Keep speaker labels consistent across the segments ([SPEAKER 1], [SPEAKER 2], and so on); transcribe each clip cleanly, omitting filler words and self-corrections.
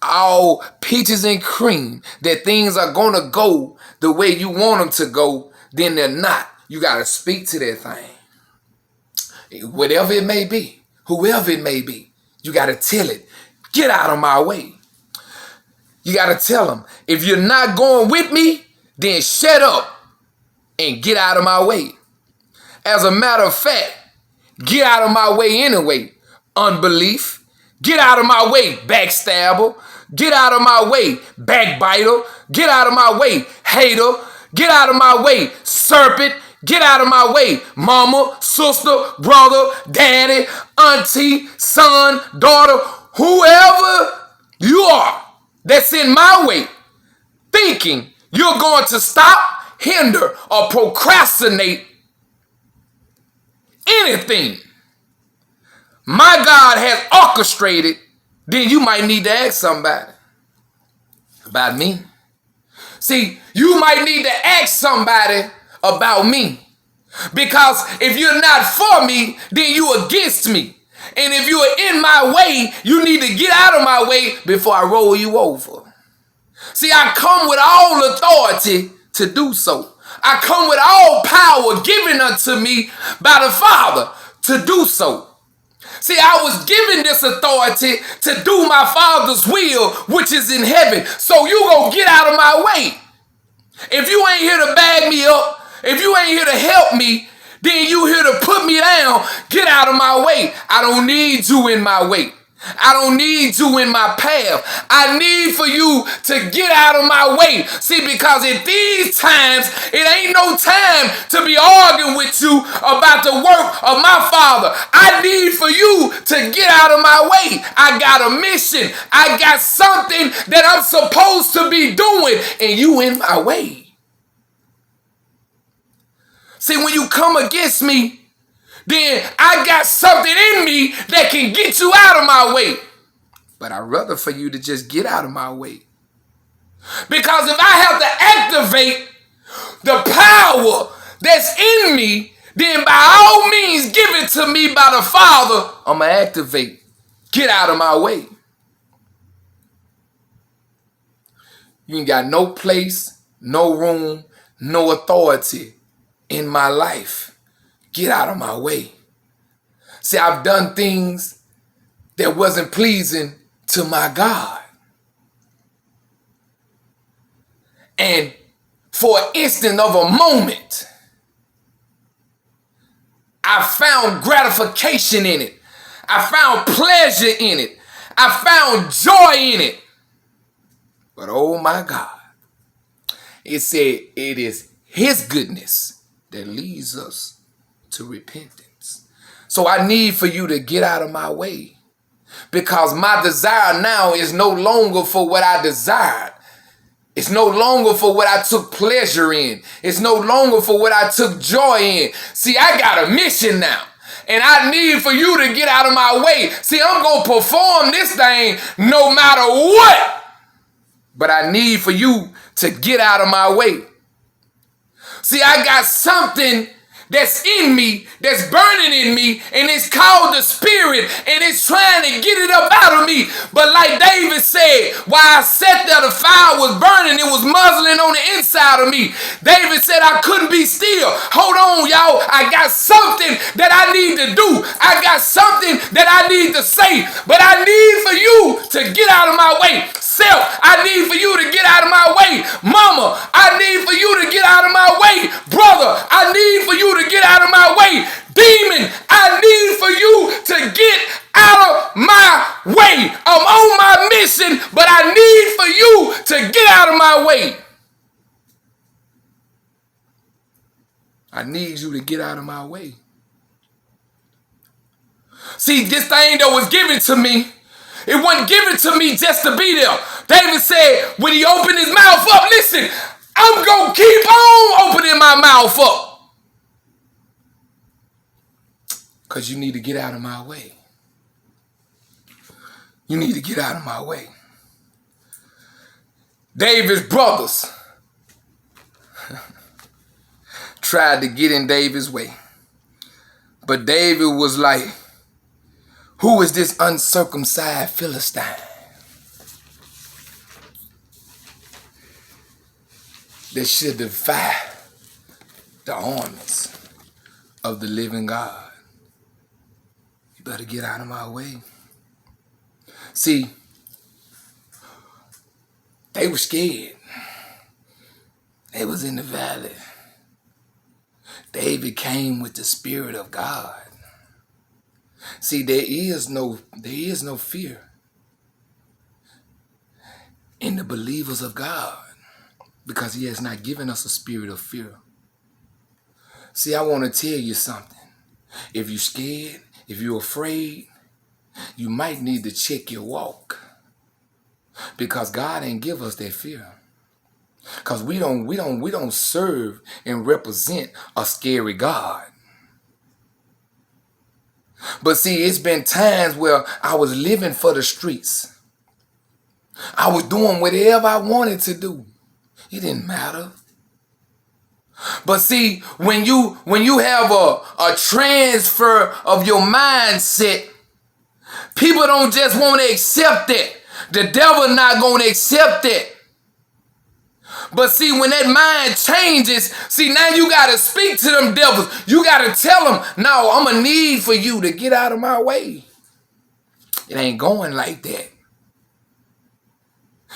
[SPEAKER 1] all peaches and cream, that things are going to go the way you want them to go, then they're not. You got to speak to that thing. Whatever it may be, whoever it may be, you got to tell it, get out of my way. You got to tell them, if you're not going with me, then shut up and get out of my way. As a matter of fact, get out of my way anyway, unbelief. Get out of my way, backstabber. Get out of my way, backbiter. Get out of my way, hater. Get out of my way, serpent. Get out of my way, mama, sister, brother, daddy, auntie, son, daughter, whoever you are that's in my way, thinking you're going to stop, hinder, or procrastinate anything my God has orchestrated, then you might need to ask somebody about me. See, you might need to ask somebody about me. Because if you're not for me, then you're against me. And if you're in my way, you need to get out of my way before I roll you over. See, I come with all authority to do so. I come with all power given unto me by the Father to do so. See, I was given this authority to do my Father's will, which is in heaven. So you gonna get out of my way. If you ain't here to bag me up, if you ain't here to help me, then you here to put me down. Get out of my way. I don't need you in my way. I don't need you in my path. I need for you to get out of my way. See, because at these times, it ain't no time to be arguing with you about the work of my Father. I need for you to get out of my way. I got a mission. I got something that I'm supposed to be doing, and you in my way. See, when you come against me, then I got something in me that can get you out of my way. But I'd rather for you to just get out of my way. Because if I have to activate the power that's in me, then by all means give it to me by the Father. I'm going to activate. Get out of my way. You ain't got no place, no room, no authority in my life. Get out of my way. See, I've done things that wasn't pleasing to my God. And for an instant of a moment, I found gratification in it. I found pleasure in it. I found joy in it. But oh my God, it said it is His goodness that leads us to repentance. So I need for you to get out of my way, because my desire now is no longer for what I desired. It's no longer for what I took pleasure in. It's no longer for what I took joy in. See, I got a mission now, and I need for you to get out of my way. See, I'm going to perform this thing no matter what, but I need for you to get out of my way. See, I got something that's in me, that's burning in me, and it's called the Spirit, and it's trying to get it up out of me. But like David said, while I sat there, the fire was burning, it was muzzling on the inside of me. David said, I couldn't be still. Hold on, y'all. I got something that I need to do. I got something that I need to say, but I need for you to get out of my way. Self, I need for you to get out of my way. Mama, I need for you to get out of my way. Brother, I need for you to get out of my way. Demon, I need for you to get out of my way. I'm on my mission, but I need for you to get out of my way. I need you to get out of my way. See, this thing that was given to me, it wasn't given to me just to be there. David said when he opened his mouth up, listen, I'm going to keep on opening my mouth up. Because you need to get out of my way. You need to get out of my way. David's brothers tried to get in David's way. But David was like, who is this uncircumcised Philistine that should defy the armies of the living God. You better get out of my way. See, they were scared. They was in the valley. David came with the Spirit of God. See, there is no fear in the believers of God, because he has not given us a spirit of fear. See, I want to tell you something. If you're scared, if you're afraid, you might need to check your walk, because God ain't give us that fear. Because we don't serve and represent a scary God. But see, it's been times where I was living for the streets. I was doing whatever I wanted to do. It didn't matter. But see, when you have a transfer of your mindset, people don't just want to accept that. The devil not going to accept that. But see, when that mind changes, see, now you got to speak to them devils. You got to tell them, no, I'm going to need for you to get out of my way. It ain't going like that.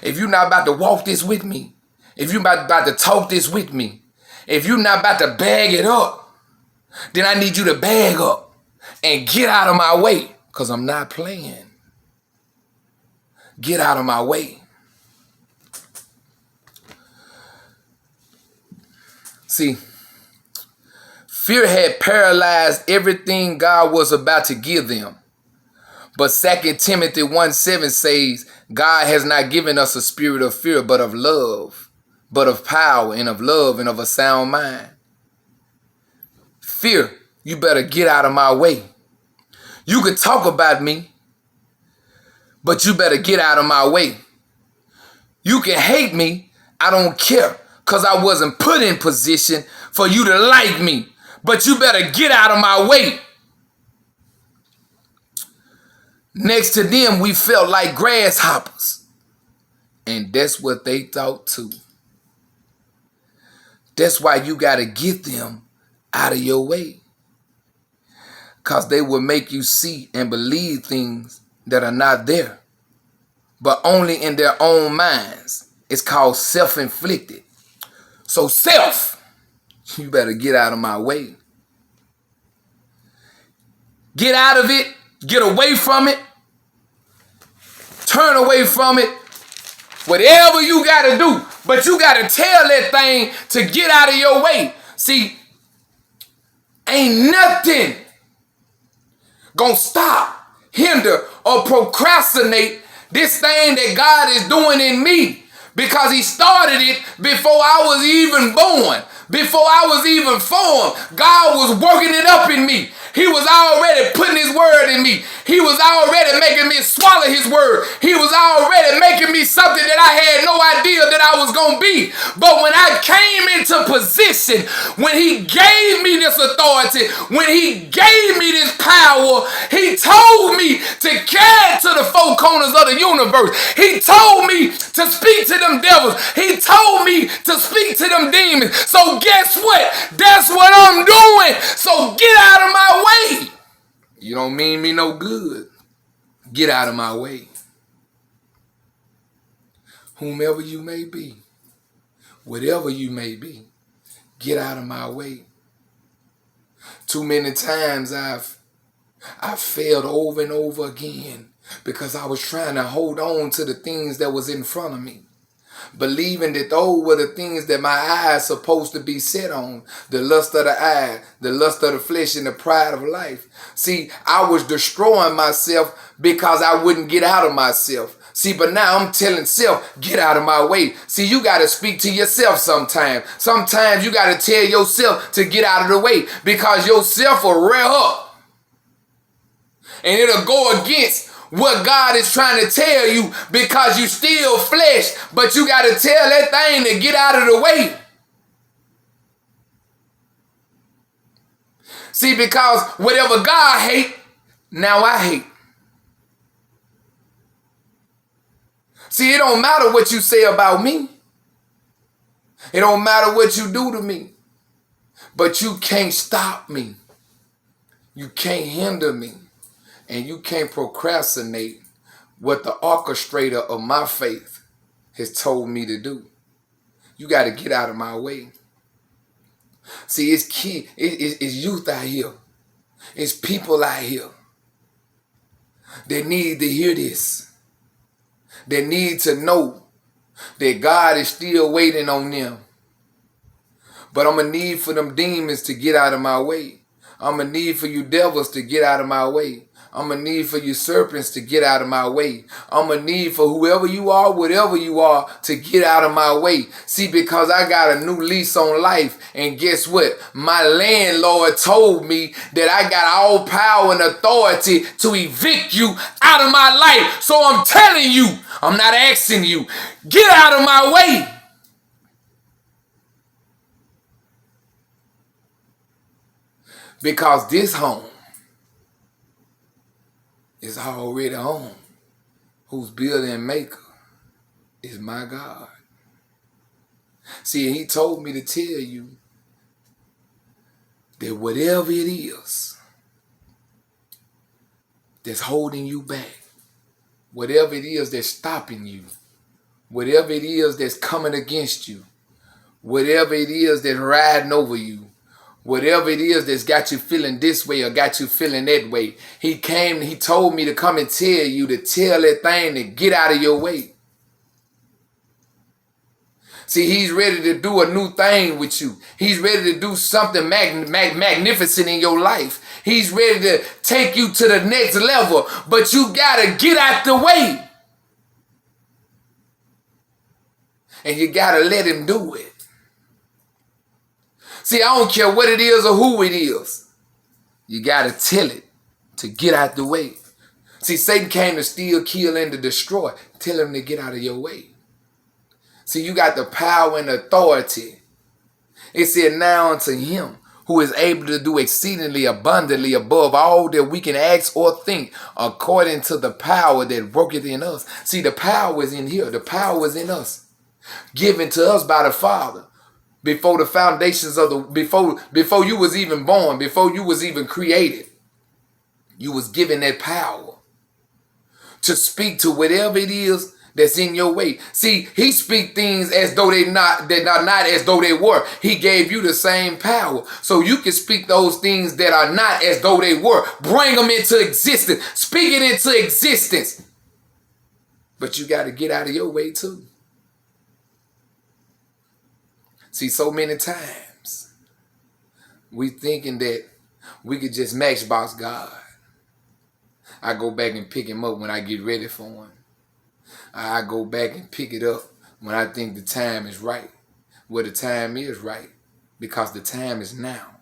[SPEAKER 1] If you're not about to walk this with me, if you're about to talk this with me, if you're not about to bag it up, then I need you to bag up and get out of my way, because I'm not playing. Get out of my way. See, fear had paralyzed everything God was about to give them. But 2 Timothy 1:7 says, God has not given us a spirit of fear, but of love, but of power and of love and of a sound mind. Fear, you better get out of my way. You could talk about me, but you better get out of my way. You can hate me, I don't care, because I wasn't put in position for you to like me. But you better get out of my way. Next to them, we felt like grasshoppers. And that's what they thought too. That's why you got to get them out of your way. Because they will make you see and believe things that are not there, but only in their own minds. It's called self-inflicted. So self, you better get out of my way. Get out of it. Get away from it. Turn away from it. Whatever you got to do. But you got to tell that thing to get out of your way. See, ain't nothing gonna stop, hinder, or procrastinate this thing that God is doing in me. Because he started it before I was even born. Before I was even formed, God was working it up in me. He was already putting his word in me. He was already making me swallow his word. He was already making me something that I had no idea that I was going to be. But when I came into position, when he gave me this authority, when he gave me this power, he told me to carry to the four corners of the universe. He told me to speak to them devils. He told me to speak to them demons. So guess what? That's what I'm doing. So get out of my way. You don't mean me no good. Get out of my way. Whomever you may be, whatever you may be, get out of my way. Too many times I've failed over and over again because I was trying to hold on to the things that was in front of me, believing that those were the things that my eyes supposed to be set on. The lust of the eye, the lust of the flesh, and the pride of life. See, I was destroying myself because I wouldn't get out of myself. See, but now I'm telling self, get out of my way. See, you got to speak to yourself sometimes. Sometimes you got to tell yourself to get out of the way, because yourself will rear up. And it'll go against what God is trying to tell you, because you still flesh, but you got to tell that thing to get out of the way. See, because whatever God hate, now I hate. See, it don't matter what you say about me. It don't matter what you do to me, but you can't stop me. You can't hinder me, and you can't procrastinate what the orchestrator of my faith has told me to do. You got to get out of my way. See, it's key. It's youth out here. It's people out here that need to hear this. They need to know that God is still waiting on them. But I'm going to need for them demons to get out of my way. I'm going to need for you devils to get out of my way. I'm going to need for you serpents to get out of my way. I'm going to need for whoever you are, whatever you are, to get out of my way. See, because I got a new lease on life. And guess what? My landlord told me that I got all power and authority to evict you out of my life. So I'm telling you, I'm not asking you, get out of my way. Because this home is already home. Whose builder and maker is my God. See, he told me to tell you that whatever it is that's holding you back, whatever it is that's stopping you, whatever it is that's coming against you, whatever it is that's riding over you, whatever it is that's got you feeling this way or got you feeling that way, he told me to come and tell you to tell that thing to get out of your way. See, he's ready to do a new thing with you. He's ready to do something magnificent in your life. He's ready to take you to the next level, but you got to get out the way. And you got to let him do it. See, I don't care what it is or who it is. You got to tell it to get out the way. See, Satan came to steal, kill, and to destroy. Tell him to get out of your way. See, you got the power and authority. It said, now unto him who is able to do exceedingly abundantly above all that we can ask or think, according to the power that worketh in us. See, the power is in here. The power is in us. Given to us by the Father. Before the foundations of the, before you was even born, before you was even created, you was given that power to speak to whatever it is that's in your way. See, he speak things as though they're not as though they were. He gave you the same power. So you can speak those things that are not as though they were. Bring them into existence. Speak it into existence. But you got to get out of your way too. See, so many times we thinking that we could just matchbox God. I go back and pick him up when I get ready for him. I go back and pick it up when I think the time is right. Well, the time is right because the time is now.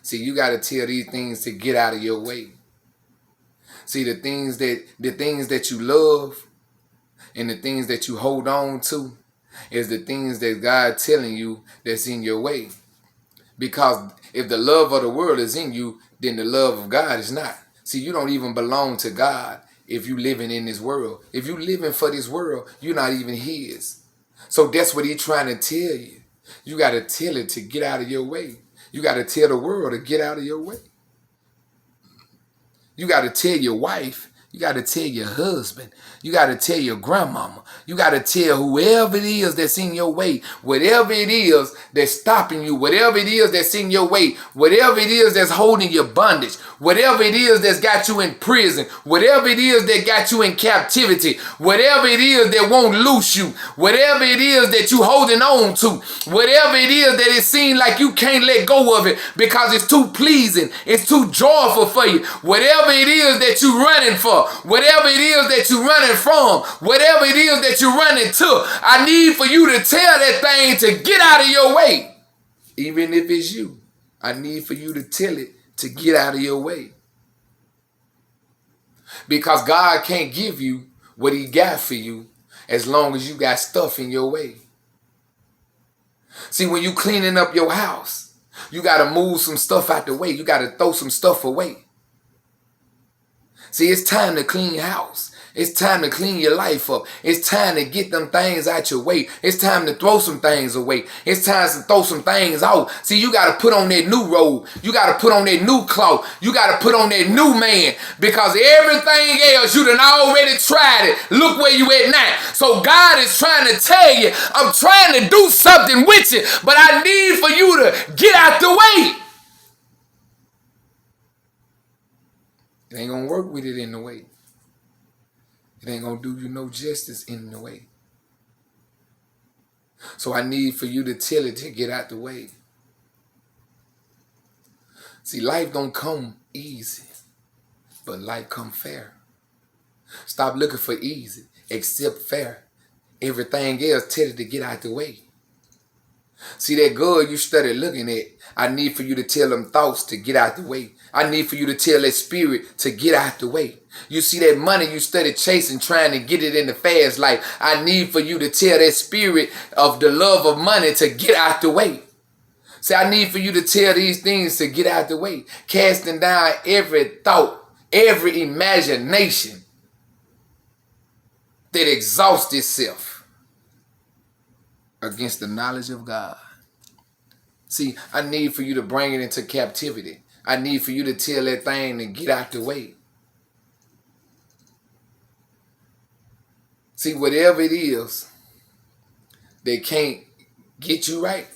[SPEAKER 1] See, you got to tell these things to get out of your way. See, the things that you love and the things that you hold on to is the things that God telling you that's in your way. Because if the love of the world is in you, then the love of God is not. See, you don't even belong to God if you living in this world. If you living for this world, you're not even his. So that's what he's trying to tell you. You got to tell it to get out of your way. You got to tell the world to get out of your way. You got to tell your wife. You got to tell your husband. You got to tell your grandmama. You got to tell whoever it is that's in your way, whatever it is that's stopping you, whatever it is that's in your way, whatever it is that's holding your bondage, whatever it is that's got you in prison, whatever it is that got you in captivity, whatever it is that won't loose you, whatever it is that you holding on to, whatever it is that it seems like you can't let go of it because it's too pleasing, it's too joyful for you, whatever it is that you're running for, whatever it is that you're running from, whatever it is that you're running to, I need for you to tell that thing to get out of your way. Even if it's you, I need for you to tell it to get out of your way. Because God can't give you what he got for you as long as you got stuff in your way. See, when you cleaning up your house, you got to move some stuff out the way. You got to throw some stuff away. See, it's time to clean house. It's time to clean your life up. It's time to get them things out your way. It's time to throw some things away. It's time to throw some things out. See, you got to put on that new robe. You got to put on that new cloth. You got to put on that new man, because everything else, you done already tried it. Look where you at now. So God is trying to tell you, I'm trying to do something with you, but I need for you to get out the way. It ain't going to work with it in the way. It ain't going to do you no justice in the way. So I need for you to tell it to get out the way. See, life don't come easy, but life come fair. Stop looking for easy, accept fair. Everything else, tell it to get out the way. See, that good you started looking at, I need for you to tell them thoughts to get out the way. I need for you to tell that spirit to get out the way. You see that money you started chasing, trying to get it in the fast life. I need for you to tell that spirit of the love of money to get out the way. See, I need for you to tell these things to get out the way. Casting down every thought, every imagination that exhausts itself against the knowledge of God. See, I need for you to bring it into captivity. I need for you to tell that thing to get out the way. See, whatever it is that can't get you right,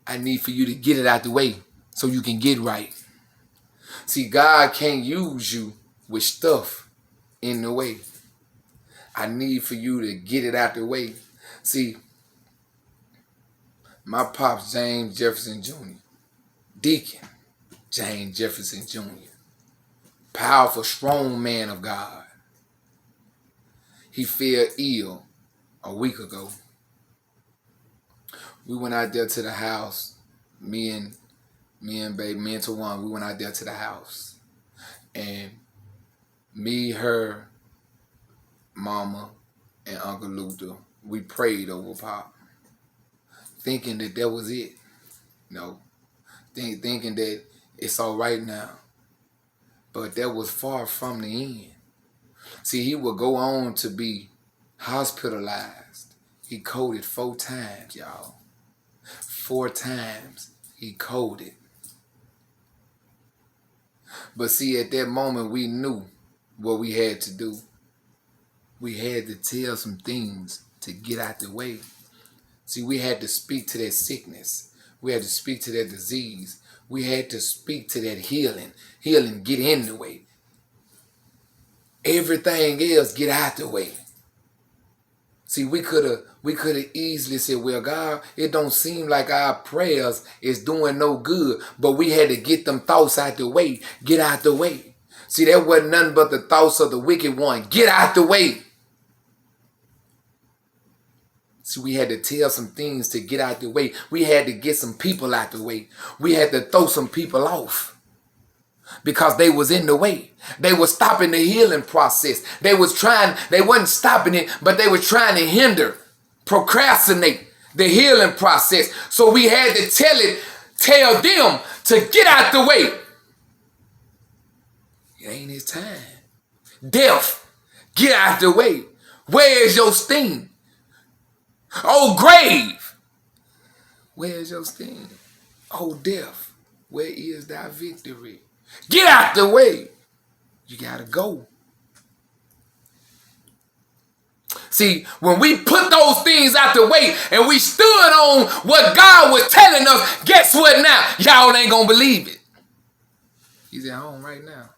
[SPEAKER 1] I need for you to get it out the way so you can get right. See, God can't use you with stuff in the way. I need for you to get it out the way. See, my pops, James Jefferson Jr., Deacon James Jefferson Jr., powerful, strong man of God. He fell ill a week ago. We went out there to the house, me and Tawan, we went out there to the house. And me, her, Mama, and Uncle Luther, we prayed over Pop, thinking that was it. No, thinking that it's all right now. But that was far from the end. See, he would go on to be hospitalized. He coded 4 times, y'all. 4 times he coded. But see, at that moment, we knew what we had to do. We had to tell some things to get out the way. See, we had to speak to that sickness. We had to speak to that disease. We had to speak to that healing. Healing, get in the way. Everything else, get out the way. See, we could have easily said, well, God, it don't seem like our prayers is doing no good. But we had to get them thoughts out the way. Get out the way. See, that wasn't nothing but the thoughts of the wicked one. Get out the way. See, we had to tell some things to get out the way. We had to get some people out the way. We had to throw some people off because they was in the way. They were stopping the healing process. They wasn't stopping it, but they were trying to hinder, procrastinate the healing process. So we had to tell them to get out the way. It ain't his time. Death, get out the way. Where is your sting? Oh, grave, where is your sting? Oh, death, where is thy victory? Get out the way. You gotta go. See, when we put those things out the way and we stood on what God was telling us, guess what now? Y'all ain't gonna believe it. He's at home right now.